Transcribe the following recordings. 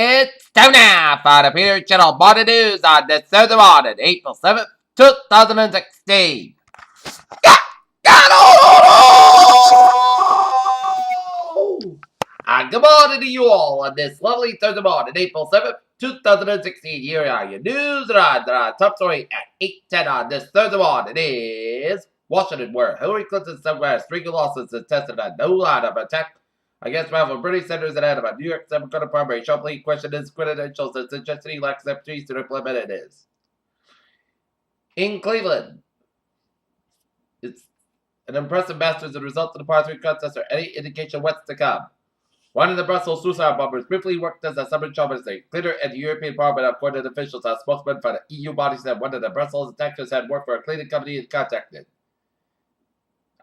It's time now for the Peter Channel Morning News on this Thursday morning, April 7th, 2016. Good morning to you all on this lovely Thursday morning, April 7th, 2016. Here are your news and our top story at 8:10 on this Thursday morning is Washington, where Hillary Clinton somewhere string of losses is tested on no line of attack against rival British senators and Alabama. New York Democratic primary sharply questioned his credentials and suggested he lacks expertise to implement it. In Cleveland, it's an impressive Masters and results of the par 3 contest are any indication of what's to come. One of the Brussels suicide bombers briefly worked as a summer job as a cleaner at the European Parliament, according to officials. A spokesman for the EU body said one of the Brussels attackers had worked for a cleaning company and contacted.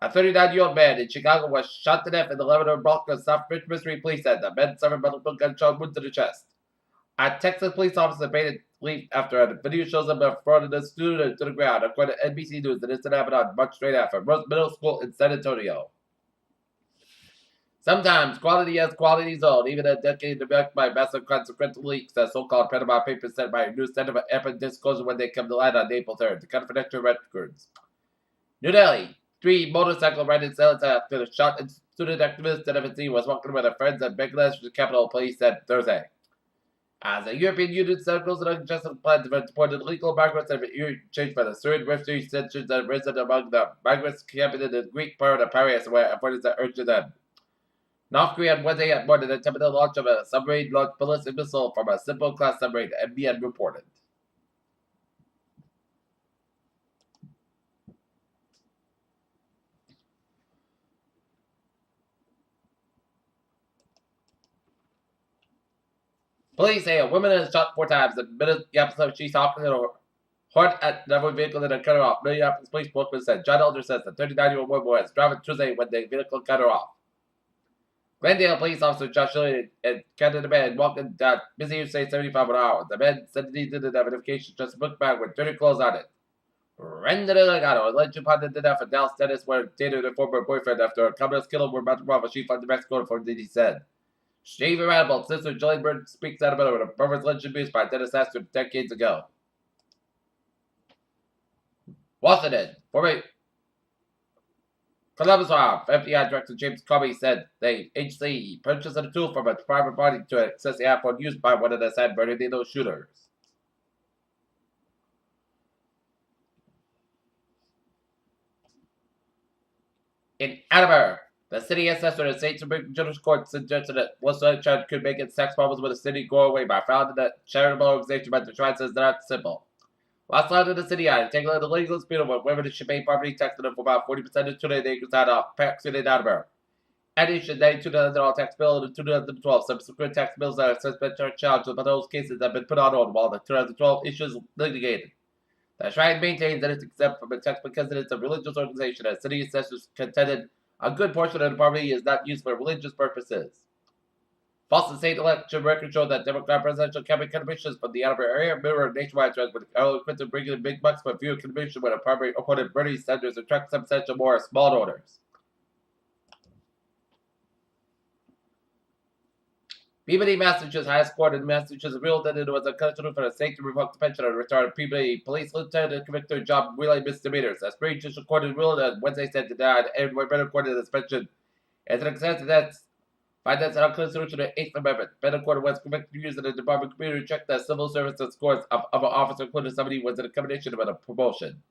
A 39-year-old man in Chicago was shot to death in the Lebanon Broncos South Ridge Missouri police said. The man suffered multiple gunshot wounds to the chest. A Texas police officer made it leave after a video shows him throwing a student to the ground, according to NBC News. The incident happened on March straight after Rose Middle School in San Antonio. Sometimes quality has quality's own, even a decade developed by massive consequential leaks, as so-called Panama Papers said by a new center for epic disclosure when they come to light on April 3rd. The confidential records. New Delhi. 3 motorcycle riding sailors after the shot and student activist at MNC was walking with their friends at Bangladesh's capital, police said Thursday. As the European Union circles an unjustified plan to support illegal migrants and changed by the Syrian refugee tensions that risen among the migrants camping in the Greek part of Paris, where authorities are urging them. North Korea on Wednesday had more than attempted the launch of a submarine-launched ballistic missile from a simple-class submarine, MBN reported. Police say a woman is shot 4 times in Minneapolis. She's talking to her heart at another vehicle that cut her off. Minneapolis police spokesman said John Elder says the 39-year-old woman was driving Tuesday when the vehicle cut her off. Glendale police officer Josh Shilley and Canada man walking down busy Interstate 75 an hour. The man said he didn't have identification, just a book bag with dirty clothes on it. Brenda Delgado alleged upon the death of Dallas Dennis, where dated her former boyfriend after a communist killer were about to rob a sheep on New Mexico for he said. Stevie Randall's sister Jillian Bird speaks out about it when a perverse alleged abuse by Dennis Astor decades ago. Washington, former Columbus Ohio, FBI Director James Comey said the agency purchased a tool from a private party to access the iPhone used by one of the San Bernardino shooters. In Attleboro, the city assessor at St. Supreme Judicial Court suggested that one child could make its sex problems with the city go away by founding a charitable organization, but the trial says they're not simple. Last night in the city, I taken the legal dispute over whether should pay property tax to them for about 40% of 2 acres out of Park City in Attleboro. And issued a $2,000 tax bill in 2012. Subsequent tax bills that are suspended charged, but those cases have been put on hold while the 2012 issue is litigated. The shrine maintains that it's exempt from a tax because it is a religious organization, as city assessors contended a good portion of the property is not used for religious purposes. Boston State election records show that Democrat presidential campaign contributions from the Attleboro area mirror nationwide trends, with Hillary Clinton bringing in big bucks but fewer contributions when a primary opponent Bernie Sanders attracts substantial more small donors. Peabody, Massachusetts, highest court in Massachusetts ruled that it was unconstitutional for the state to revoke the pension of retired Peabody police lieutenant convicted job related misdemeanors. A Supreme Judicial Court ruled on Wednesday said denied and were better court in the suspension as an extent that finance and unconstitutional to the 8th Amendment. Better Court was convicted of using the Department of Community check the civil service scores of an officer, including somebody who was in a combination of a promotion.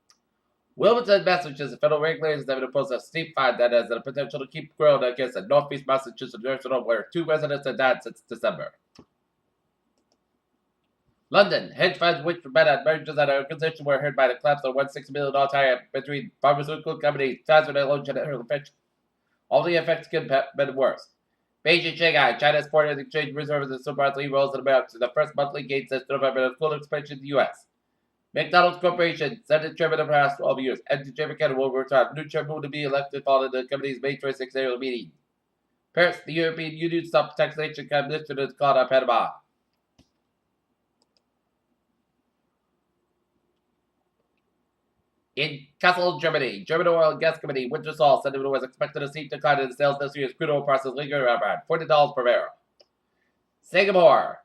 Wilmington, Massachusetts, federal regulators have imposed a steep fine that has the potential to keep growing against a Northeast Massachusetts nursing home where 2 residents have died since December. London, hedge funds which bet on mergers and acquisition were hurt by the collapse of $160 million tie-up between pharmaceutical companies, transfer their loan general effects. All the effects could have been worse. Beijing, Shanghai, China's foreign exchange reserves and surprisingly rose in America to the first monthly gain since November of full expansion in the U.S. McDonald's Corporation, Senate Chairman of the past 12 years, and Chairman Kennedy will return. New chairman will be elected following the company's May 26th annual meeting. Paris, the European Union stopped taxation commission is called on Panama. In Kassel, Germany, German Oil and Gas Company Wintersall said it was expected to see a decline in sales this year's crude oil prices lingering around $40 per barrel. Singapore,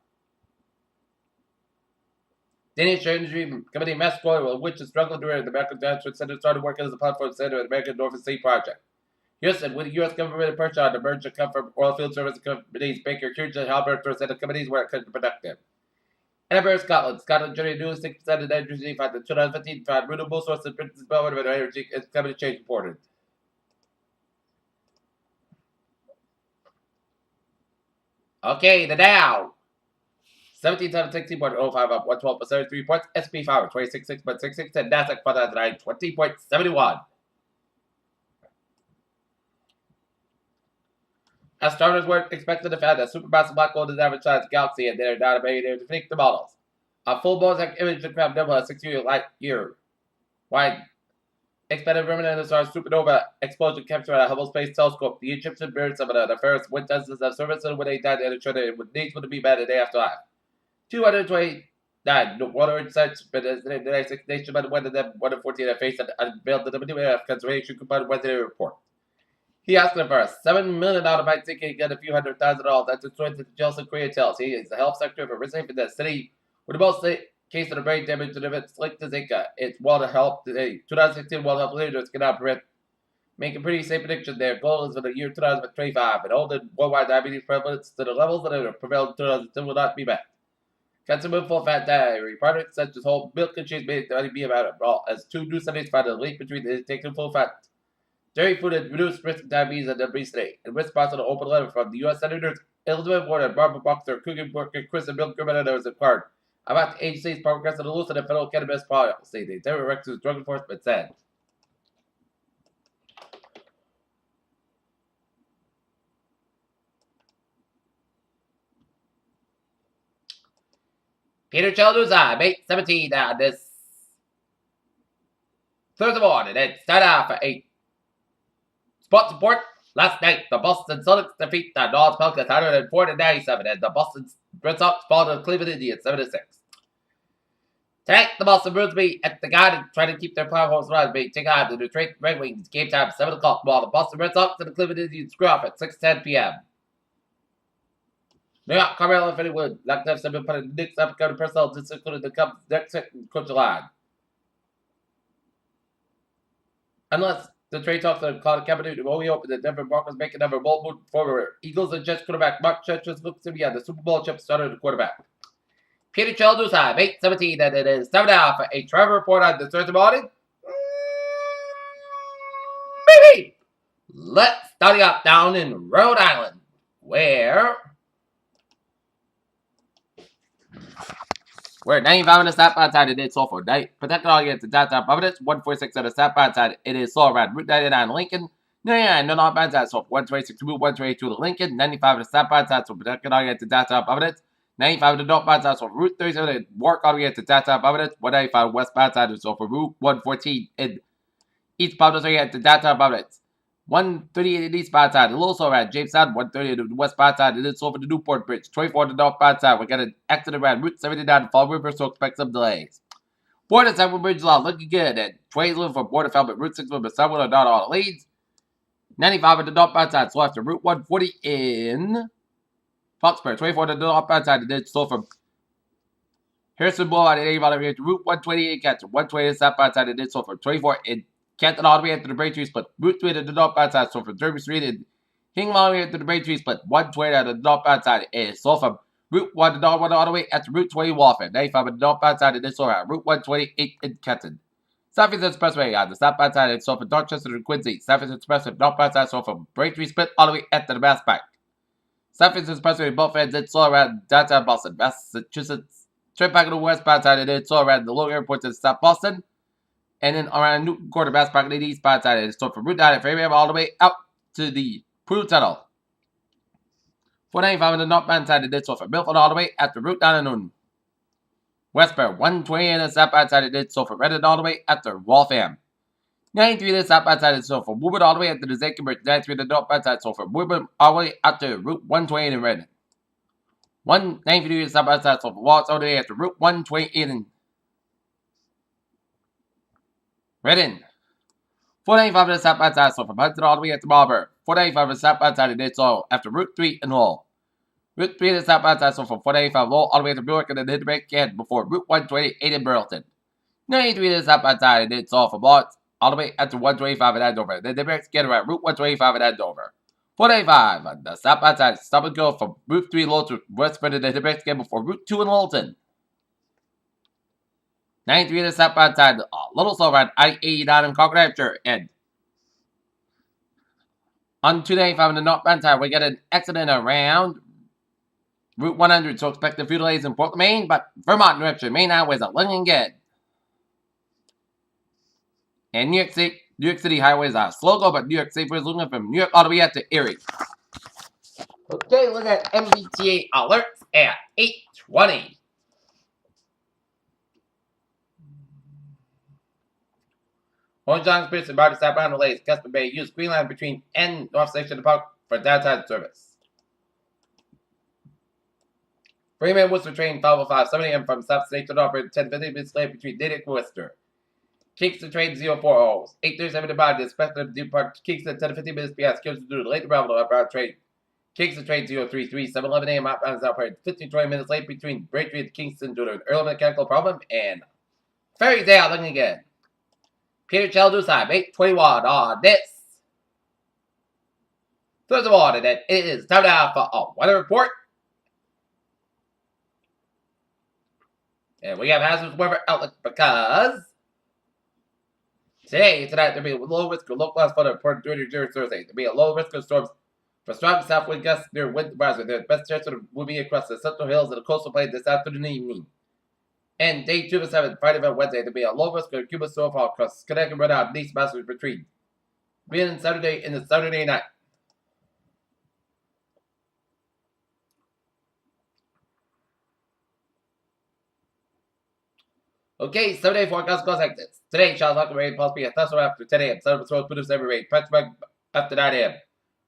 Danish Energy Company Mexico, which is struggling to the American Transfer Center, started working as a platform center at the American Northern State Project. Houston, with the U.S. government pressure on the merger come from oil field service companies, Baker Hughes and Halliburton said the companies were productive. Edinburgh, Scotland. Scotland generated nearly 6% of energy from the 2015 found renewable sources of business development of energy as climate change reported. Okay, the Dow. 17,760.05 up 112%, 3 points. SP 5 26.66 and Nasdaq 5,009 20.71. Astronomers weren't expected to find a supermassive black hole in the average size galaxy, and they're not able to predict the models. A full mosaic image of found nebula 60 light year wide expanded remnant of the star's supernova explosion captured at a Hubble Space Telescope. The Egyptian buried some of the first witnesses of service when they died and it would need to be bad the day after life. 229 water insights, but the United States nation, but one of them, 114 have faced and unveiled the WWF conservation component Wednesday report. He asked him for a $7 million fine ticket and a few $100,000. That's according to the Chelsea Korea tells. He is the health secretary for Recife in the city with the most case of the brain damage and events linked to Zika. It's World Health today. 2016 World Health leaders cannot prevent making pretty safe predictions. Their goal is for the year 2025 and hold the worldwide diabetes prevalence to the levels that have prevailed in 2010 will not be met. Consumer full fat dairy products such as whole milk and cheese may be about it, as 2 new studies found a link between the intake of full fat dairy food and reduced risk of diabetes and obesity. In response to the open letter from the U.S. Senators Elizabeth Warren, Barbara Boxer, Coogan Burke, Chris and Bill Grimmett, and others inquired about the agency's progress in elucidating federal cannabis policy. The Director of Drug Enforcement said. Peter Childers, May 17 this Thursday morning, and start off at 8. Sports report. Last night, the Boston Celtics defeat the North Pelicans 104-97, and the Boston Red Sox fall to the Cleveland Indians 7-6. Tonight, the Boston Bruins meet at the Garden, trying to keep their playoff run, take on the Detroit Red Wings. Game time 7 o'clock, while the Boston Red Sox and the Cleveland Indians screw off at 6:10 p.m. New York, Carmelo Anthony Wood, knocked up 7 put the Knicks up counter personnel, just included the Cubs next coach line. Unless the trade talks are called cabinet to only open the Denver Broncos making number move forward. Eagles and Jets quarterback Mark Church looks to be on the Super Bowl chip starter the quarterback. Peter Childers, 8:17, and it is time now for a travel report on this Thursday morning. Maybe. Let's start up down in Rhode Island, where 95 on the snap outside it is so for night. Protected all against the downtown Providence, 146 on the snap outside it is so around Route 99 Lincoln. 99 no not outside so 126 to 122 to Lincoln, 95 on the snap outside so protected all against the downtown Providence. 95 on the north outside so Route 37 work all against the downtown Providence, 195 west outside so for Route 114 in East Providence against the downtown Providence. 138 in the east side, a little so around Jamestown, 130 in the west side, and it's over the Newport Bridge, 24 in the north side. We're going to exit around Route 79 Fall River, so expect some delays. Border 7 Bridge Law looking good, and 20 for Border Falmouth, Route 6 for Sunwood are not all the leads. 95 in the north side, so after Route 140 in Foxbury, 24 in the north side, and then so from Harrison Boulevard and Avon to Route 128 in Catcher, 120 in the south side, and then so from 24 in Canton all the way into the Braintree split. Route 3 to the north side, so from Derby Street and Hingham all the way into the Braintree split. 120 to the north side, and so from Route 1 to the north all the way at Route 20 Walford. 95 on the north side, and then so around Route 128 in Canton. Southeast Expressway on the south side, and so from Dorchester to Quincy. Southeast Expressway north side, so from Braintree split all the way at the Mass Bank. Southeast Expressway both ends, and so around downtown Boston, Massachusetts. Straight back to the west side, and then so around the Logan Airport to South Boston. And then around Newton Quarter Bass Park, the east side, and so from Route 9 at Framingham all the way out to the Purdue Tunnel. 495 on the northbound side, and then so from Milford all the way at the Route 9 and Newton. Westbound 120 on the southbound side, and then so from Reddit all the way at the Waltham. 93 on the southbound side, and so from Woburn all the way at the Zankin Bridge. 93 on the northbound side, so from Woburn all the way out to Route 120 in Reddit. 193 on the southbound side, so from Waltz all the way at the Route 120 in Redding. 495 on the southbound side, so from Hudson all the way at the Marlborough. 495 on the southbound side, and then so after Route 3 in Hull. Route 3 is southbound Sasso from 485 Lowell all the way to Newark and then hit the break again before Route 128 in Burlington. 93 is southbound side and it's off for blocks all the way after 125 in Andover. Then the breaks again around Route 125 in Andover. 485 on the southbound side, stop and go from Route 3 Lowell to Westford and then the breaks again before Route 2 in Lowellton. 93 is southbound side, a little slower on I-89 in Concord, Hampshire, and on 295 on the northbound side, we get an accident around Route 100, so expect a few delays in Portland, Maine, but Vermont direction, Main highways are looking good. And New York City highways are slow go, but New York Safer is looking from New York all the way out to Erie. Okay, look at MBTA alerts at 8:20. Orange John Spirits and Barter southbound delays. Custer Bay use Green Line between N North Station and Park for downtown service. Freeman Worcester train 505, 7 a.m. from South Station operated 10:50 minutes late between Natick and Worcester. Kingston train 040, 837 to Bond, expected to depart Kingston 10:50 minutes past scheduled due to late arrival of outbound train. Kingston train 033, 7:11 a.m. outbound is operated 15-20 minutes late between Braintree and Kingston due to an early mechanical problem, and Ferry Day looking again. Peter Chaldu side, 8:21 on this Thursday morning, and it is time now for a weather report. And we have hazardous weather outlook because today, tonight, there'll be a low risk of local class flood reported during Thursday. There'll be a low risk of storms for strong southwind gusts near wind riser. The best chance of moving across the central hills and the coastal plain this afternoon and evening. And day 2 to 7, Friday and Wednesday, there'll be a low risk of cumulus snowfall across Connecticut, Rhode Island, and East Massachusetts between beginning Saturday and the Saturday night. Okay, 7-day forecast goes like this. Today, showers likely rain possibly a thunderstorm after 10 a.m. Southern Pacific produce every rain. Pittsburgh after 9 a.m.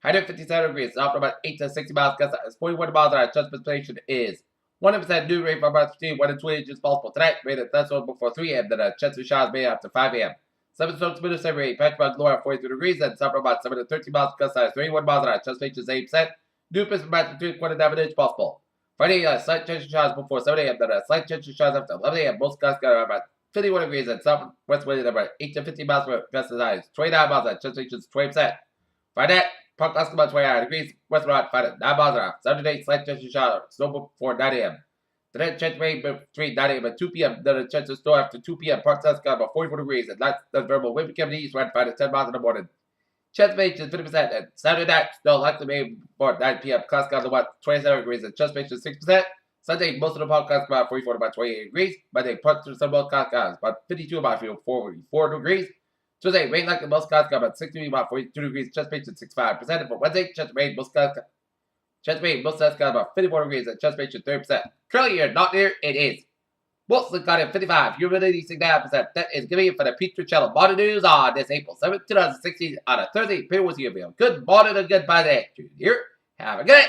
157 degrees. South about 8 to 60 miles. Gust is 41 miles an hour. Chance precipitation is 100% new rain for about 15, 1 to 20 inches possible tonight. Rain at thunderstorm before 3 a.m. Then a chance of showers may after 5 a.m. Southern Pacific produce every rain. Pittsburgh lower at 42 degrees. And south about 7 to 13 miles. Gust is 31 miles an hour. Chance precipitation is 8%. New precipitation between 1 and 1 inch possible. Friday, slight chance of showers before 7 a.m. Then a slight chance of showers after 11 a.m. Most gusts got about 51 degrees and southwest wind about 8 to 50 miles per gust as high as 29 miles at chance is 20%. Friday, Park gust about 29 degrees, west around 5 to 9 miles an hour. Saturday, slight chance of shower, snow before 9 a.m. The next chance of rain between 9 a.m. and 2 p.m. Then a chance of snow after 2 p.m. Park gust got about 44 degrees and light variable wind becoming east around 5 to 10 miles in the morning. Chance of rain is 50%. And Saturday night, snow likely rain before 9 p.m. Gust got about 27 degrees and chance of rain is 6%. Sunday, most of the podcast about 44 to about 28 degrees. Monday, parts of some podcast about 52 about 44 degrees. Tuesday, rain like the most podcast about 60 about 42 degrees. Chance range is 65%. And for Wednesday, chance rain most podcast about 54 degrees and chance range is 30%. Currently, you're not near. It is mostly got at 55. Humidity 69%. That is giving it for the Peter Channel Morning News on this April 7th, 2016 on a Thursday. Peter was here. Good morning and goodbye day. Here. Have a good day.